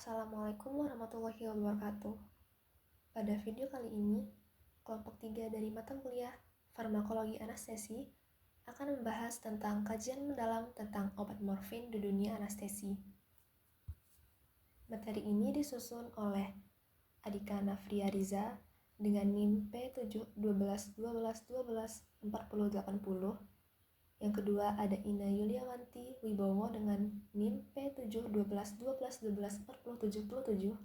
Assalamualaikum warahmatullahi wabarakatuh. Pada video kali ini, kelompok 3 dari mata kuliah Farmakologi Anestesi akan membahas tentang kajian mendalam tentang obat morfin di dunia anestesi. Materi ini disusun oleh Adika Nafria Riza dengan NIM P7 12 12 12 4080. Yang kedua ada Ina Yuliawanti Wibowo dengan NIM P7 12 12 12 4077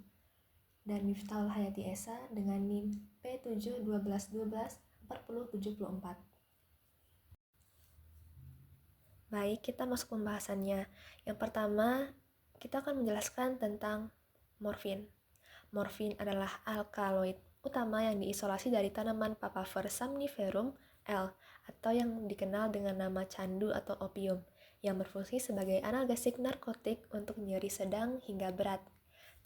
dan Miftahul Hayati Esa dengan NIM P7 12 12 4074. Baik, kita masuk pembahasannya. Yang pertama, kita akan menjelaskan tentang morfin. Morfin adalah alkaloid utama yang diisolasi dari tanaman Papaver somniferum L atau yang dikenal dengan nama candu atau opium, yang berfungsi sebagai analgesik narkotik untuk nyeri sedang hingga berat,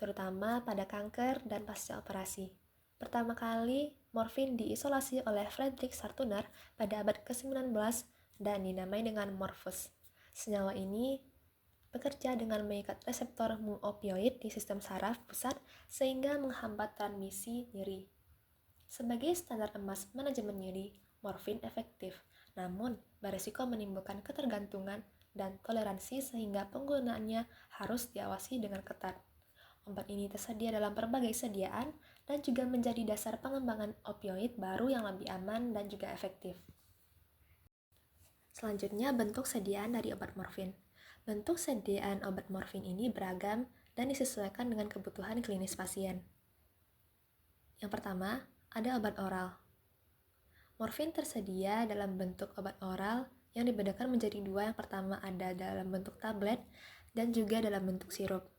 terutama pada kanker dan pasca operasi. Pertama kali, morfin diisolasi oleh Friedrich Sartuner pada abad ke-19 dan dinamai dengan morfus. Senyawa ini bekerja dengan mengikat reseptor mu-opioid di sistem saraf pusat sehingga menghambat transmisi nyeri. Sebagai standar emas manajemen nyeri, morfin efektif, namun beresiko menimbulkan ketergantungan dan toleransi sehingga penggunaannya harus diawasi dengan ketat. Obat ini tersedia dalam berbagai sediaan dan juga menjadi dasar pengembangan opioid baru yang lebih aman dan juga efektif. Selanjutnya, bentuk sediaan dari obat morfin. Bentuk sediaan obat morfin ini beragam dan disesuaikan dengan kebutuhan klinis pasien. Yang pertama, ada obat oral. Morfin tersedia dalam bentuk obat oral yang dibedakan menjadi dua. Yang pertama ada dalam bentuk tablet dan juga dalam bentuk sirup.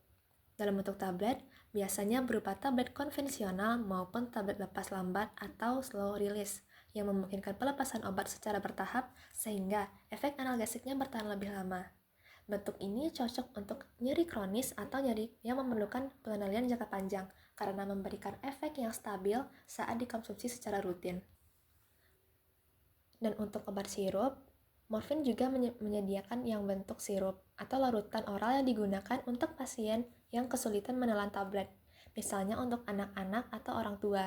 Dalam bentuk tablet, biasanya berupa tablet konvensional maupun tablet lepas lambat atau slow release, yang memungkinkan pelepasan obat secara bertahap sehingga efek analgesiknya bertahan lebih lama. Bentuk ini cocok untuk nyeri kronis atau nyeri yang memerlukan pengendalian jangka panjang karena memberikan efek yang stabil saat dikonsumsi secara rutin. Dan untuk obat sirup, morfin juga menyediakan yang bentuk sirup atau larutan oral yang digunakan untuk pasien yang kesulitan menelan tablet, misalnya untuk anak-anak atau orang tua.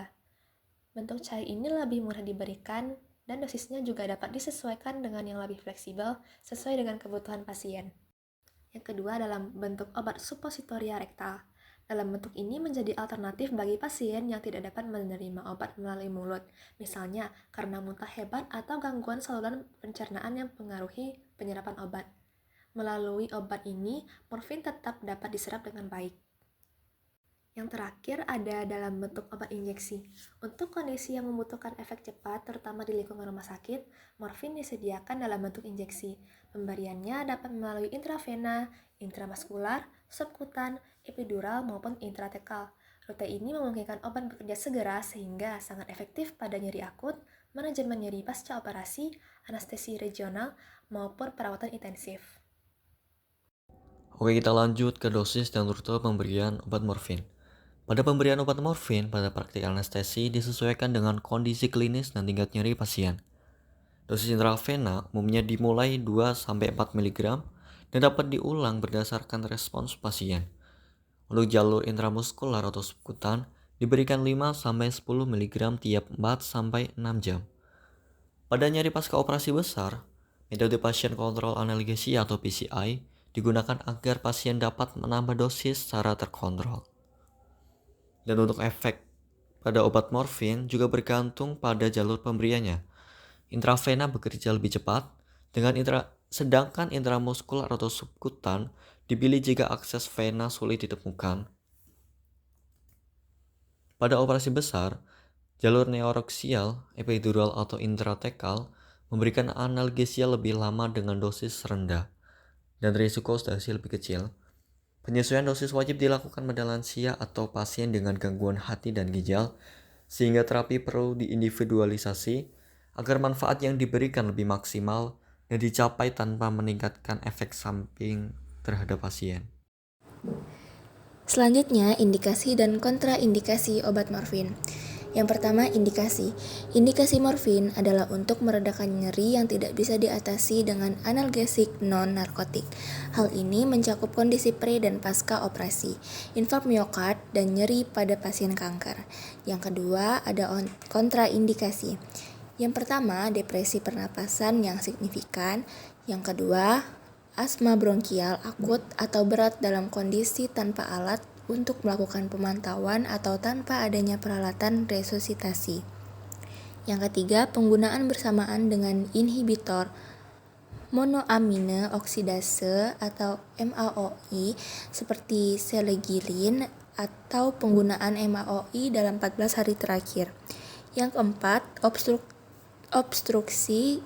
Bentuk cair ini lebih mudah diberikan dan dosisnya juga dapat disesuaikan dengan yang lebih fleksibel sesuai dengan kebutuhan pasien. Yang kedua dalam bentuk obat suppositoria rektal. Dalam bentuk ini menjadi alternatif bagi pasien yang tidak dapat menerima obat melalui mulut, misalnya karena muntah hebat atau gangguan saluran pencernaan yang mempengaruhi penyerapan obat. Melalui obat ini, morfin tetap dapat diserap dengan baik. Yang terakhir ada dalam bentuk obat injeksi. Untuk kondisi yang membutuhkan efek cepat, terutama di lingkungan rumah sakit, morfin disediakan dalam bentuk injeksi. Pemberiannya dapat melalui intravena, intramuskular, subkutan, epidural, maupun intratekal. Rute ini memungkinkan obat bekerja segera sehingga sangat efektif pada nyeri akut, manajemen nyeri pasca operasi, anestesi regional, maupun perawatan intensif. Oke, kita lanjut ke dosis dan rute pemberian obat morfin. Pada pemberian obat morfin pada praktik anestesi disesuaikan dengan kondisi klinis dan tingkat nyeri pasien. Dosis intravena umumnya dimulai 2-4 mg dan dapat diulang berdasarkan respons pasien. Untuk jalur intramuskular atau subkutan diberikan 5-10 mg tiap 4-6 jam. Pada nyeri pasca operasi besar, metode pasien kontrol analgesia atau PCI digunakan agar pasien dapat menambah dosis secara terkontrol. Dan untuk efek pada obat morfin juga bergantung pada jalur pemberiannya. Intravena bekerja lebih cepat, sedangkan intramuskular atau subkutan dipilih jika akses vena sulit ditemukan. Pada operasi besar, jalur neuraxial, epidural atau intratekal memberikan analgesia lebih lama dengan dosis rendah dan risiko sedasi lebih kecil. Penyesuaian dosis wajib dilakukan pada lansia atau pasien dengan gangguan hati dan ginjal, sehingga terapi perlu diindividualisasi agar manfaat yang diberikan lebih maksimal dan dicapai tanpa meningkatkan efek samping terhadap pasien. Selanjutnya, indikasi dan kontraindikasi obat morfin. Yang pertama, indikasi. Indikasi morfin adalah untuk meredakan nyeri yang tidak bisa diatasi dengan analgesik non-narkotik. Hal ini mencakup kondisi pre dan pasca operasi, infark miokard, dan nyeri pada pasien kanker. Yang kedua, ada kontraindikasi. Yang pertama, depresi pernapasan yang signifikan. Yang kedua, asma bronkial akut atau berat dalam kondisi tanpa alat untuk melakukan pemantauan atau tanpa adanya peralatan resusitasi. Yang ketiga, penggunaan bersamaan dengan inhibitor monoamine oksidase atau MAOI seperti selegirin atau penggunaan MAOI dalam 14 hari terakhir. Yang keempat, obstruksi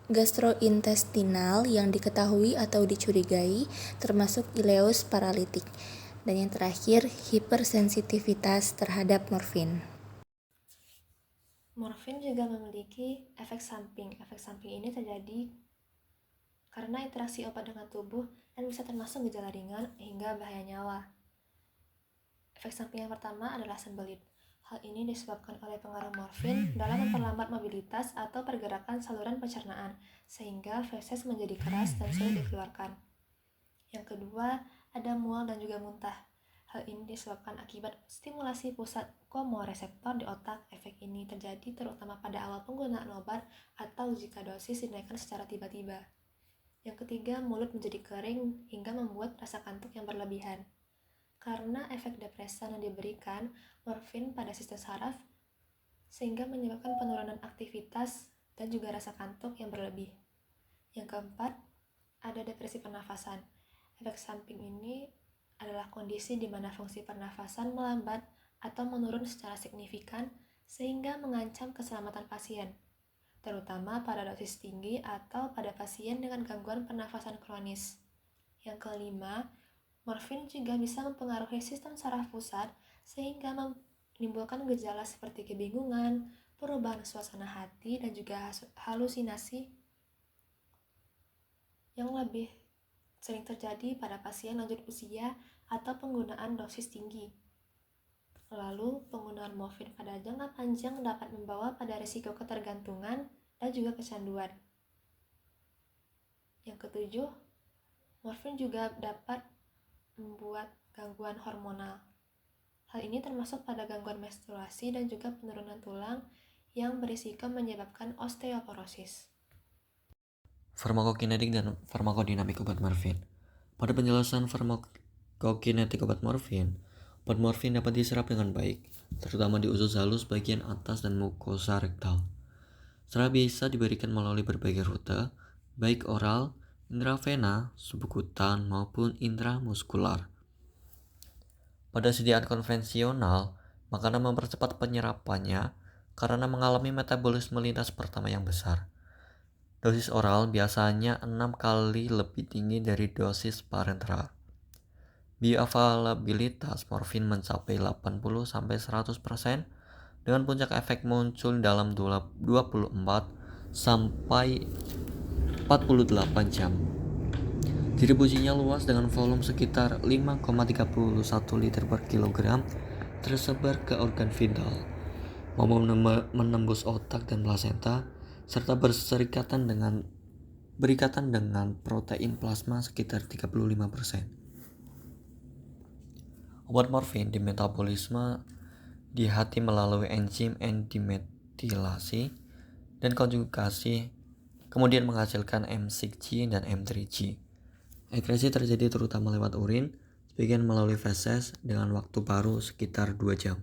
gastrointestinal yang diketahui atau dicurigai, termasuk ileus paralitik. Dan yang terakhir, hipersensitivitas terhadap morfin. Morfin juga memiliki efek samping. Efek samping ini terjadi karena interaksi obat dengan tubuh dan bisa termasuk gejala ringan hingga bahaya nyawa. Efek samping yang pertama adalah sembelit. Hal ini disebabkan oleh pengaruh morfin dalam memperlambat mobilitas atau pergerakan saluran pencernaan, sehingga feses menjadi keras dan sulit dikeluarkan. Yang kedua, ada mual dan juga muntah. Hal ini disebabkan akibat stimulasi pusat komoreseptor di otak. Efek ini terjadi terutama pada awal penggunaan obat atau jika dosis dinaikkan secara tiba-tiba. Yang ketiga, mulut menjadi kering hingga membuat rasa kantuk yang berlebihan. Karena efek depresan yang diberikan morfin pada sistem saraf, sehingga menyebabkan penurunan aktivitas dan juga rasa kantuk yang berlebih. Yang keempat, ada depresi pernafasan. Efek samping ini adalah kondisi di mana fungsi pernafasan melambat atau menurun secara signifikan sehingga mengancam keselamatan pasien, terutama pada dosis tinggi atau pada pasien dengan gangguan pernafasan kronis. Yang kelima, morfin juga bisa mempengaruhi sistem saraf pusat sehingga menimbulkan gejala seperti kebingungan, perubahan suasana hati, dan juga halusinasi yang lebih sering terjadi pada pasien lanjut usia atau penggunaan dosis tinggi. Lalu, penggunaan morfin pada jangka panjang dapat membawa pada risiko ketergantungan dan juga kecanduan. Yang ketujuh, morfin juga dapat membuat gangguan hormonal. Hal ini termasuk pada gangguan menstruasi dan juga penurunan tulang yang berisiko menyebabkan osteoporosis. Farmakokinetik dan farmakodinamik obat morfin. Pada penjelasan farmakokinetik obat morfin dapat diserap dengan baik, terutama di usus halus bagian atas dan mukosa rektal. Serat bisa diberikan melalui berbagai rute, baik oral, intravena, subkutan, maupun intramuskular. Pada sediaan konvensional, makanan mempercepat penyerapannya karena mengalami metabolisme lintas pertama yang besar. Dosis oral biasanya 6 kali lebih tinggi dari dosis parenteral. Bioavailabilitas morfin mencapai 80-100% dengan puncak efek muncul dalam 24 sampai 48 jam. Distribusinya luas dengan volume sekitar 5,31 liter per kilogram tersebar ke organ vital, maupun menembus otak dan plasenta, serta berikatan dengan protein plasma sekitar 35%. Obat morfin di metabolisme di hati melalui enzim N-dimetilasi dan konjugasi, kemudian menghasilkan M6G dan M3G. Ekresi terjadi terutama lewat urin, sebagian melalui feses dengan waktu paru sekitar 2 jam.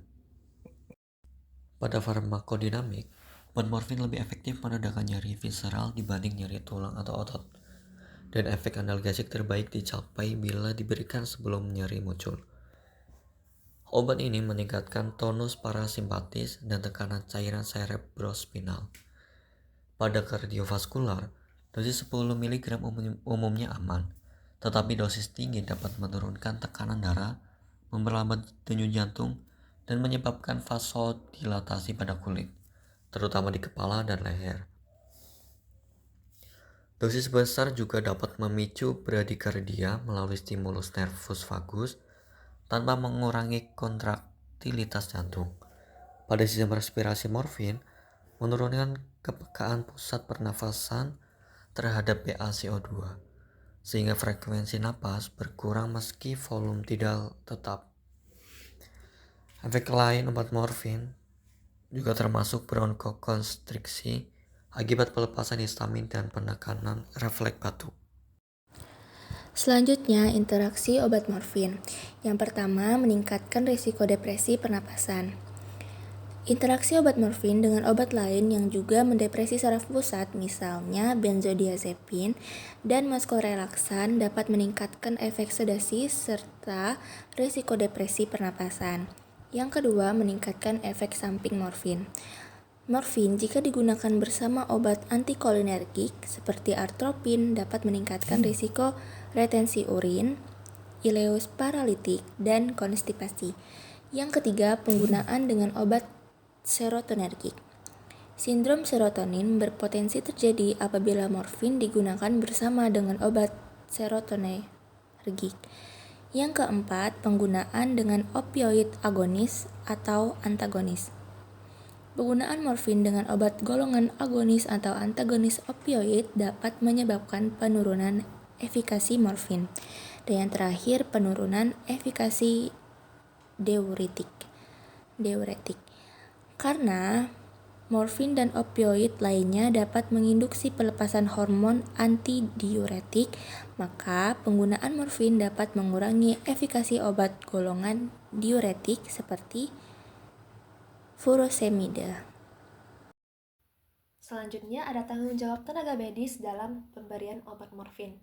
Pada farmakodinamik, obat morfin lebih efektif meredakan nyeri visceral dibanding nyeri tulang atau otot, dan efek analgesik terbaik dicapai bila diberikan sebelum nyeri muncul. Obat ini meningkatkan tonus parasimpatis dan tekanan cairan cerebrospinal. Pada kardiovaskular, dosis 10 mg umumnya aman, tetapi dosis tinggi dapat menurunkan tekanan darah, memperlambat denyut jantung, dan menyebabkan vasodilatasi pada kulit, terutama di kepala dan leher. Dosis besar juga dapat memicu bradikardia melalui stimulus nervus vagus tanpa mengurangi kontraktilitas jantung. pada sistem respirasi morfin menurunkan kepekaan pusat pernafasan terhadap BaCO2, sehingga frekuensi napas berkurang meski volume tidak tetap. Efek lain obat morfin juga termasuk bronkokonstriksi akibat pelepasan histamin dan penekanan refleks batuk. Selanjutnya, interaksi obat morfin. Yang pertama, meningkatkan risiko depresi pernapasan. Interaksi obat morfin dengan obat lain yang juga mendepresi saraf pusat, misalnya benzodiazepin dan muskorelaksan, dapat meningkatkan efek sedasi serta risiko depresi pernapasan. Yang kedua, meningkatkan efek samping morfin. Morfin jika digunakan bersama obat antikolinergik seperti atropin dapat meningkatkan risiko retensi urin, ileus paralitik, dan konstipasi. Yang ketiga, penggunaan dengan obat serotonergik. Sindrom serotonin berpotensi terjadi apabila morfin digunakan bersama dengan obat serotonergik. Yang keempat, penggunaan dengan opioid agonis atau antagonis. Penggunaan morfin dengan obat golongan agonis atau antagonis opioid dapat menyebabkan penurunan efikasi morfin. Dan yang terakhir, penurunan efikasi diuretik. Karena morfin dan opioid lainnya dapat menginduksi pelepasan hormon antidiuretik, maka penggunaan morfin dapat mengurangi efikasi obat golongan diuretik seperti furosemida. Selanjutnya ada tanggung jawab tenaga medis dalam pemberian obat morfin.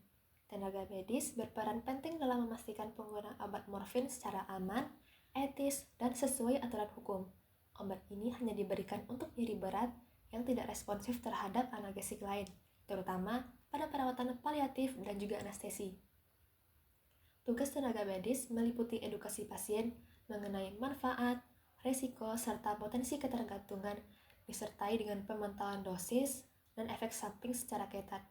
Tenaga medis berperan penting dalam memastikan penggunaan obat morfin secara aman, etis, dan sesuai aturan hukum. Obat ini hanya diberikan untuk nyeri berat yang tidak responsif terhadap analgesik lain, terutama pada perawatan paliatif dan juga anestesi. Tugas tenaga medis meliputi edukasi pasien mengenai manfaat, risiko, serta potensi ketergantungan, disertai dengan pemantauan dosis dan efek samping secara ketat.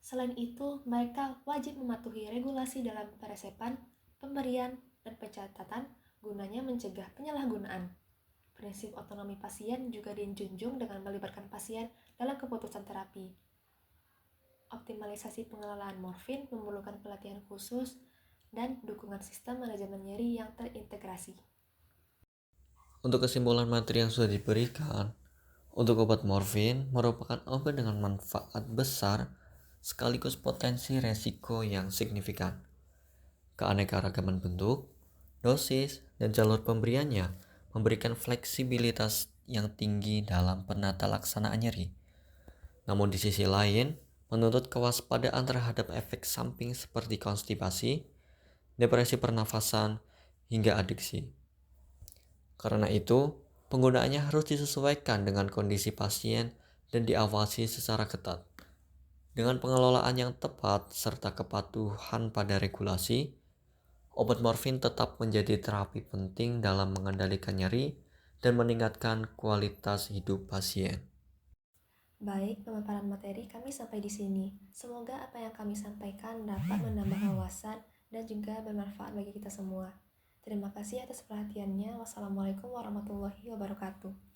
Selain itu, mereka wajib mematuhi regulasi dalam peresepan, pemberian, dan pencatatan gunanya mencegah penyalahgunaan. Prinsip otonomi pasien juga dijunjung dengan melibatkan pasien dalam keputusan terapi. Optimalisasi pengelolaan morfin memerlukan pelatihan khusus dan dukungan sistem manajemen nyeri yang terintegrasi. Untuk kesimpulan materi yang sudah diberikan, untuk obat morfin merupakan obat dengan manfaat besar sekaligus potensi resiko yang signifikan. Keanekaragaman bentuk, dosis, dan jalur pemberiannya memberikan fleksibilitas yang tinggi dalam penata laksanaan nyeri. Namun di sisi lain, menuntut kewaspadaan terhadap efek samping seperti konstipasi, depresi pernafasan, hingga adiksi. Karena itu, penggunaannya harus disesuaikan dengan kondisi pasien dan diawasi secara ketat. Dengan pengelolaan yang tepat serta kepatuhan pada regulasi, obat morfin tetap menjadi terapi penting dalam mengendalikan nyeri dan meningkatkan kualitas hidup pasien. Baik, pemaparan materi kami sampai di sini. Semoga apa yang kami sampaikan dapat menambah wawasan dan juga bermanfaat bagi kita semua. Terima kasih atas perhatiannya. Wassalamualaikum warahmatullahi wabarakatuh.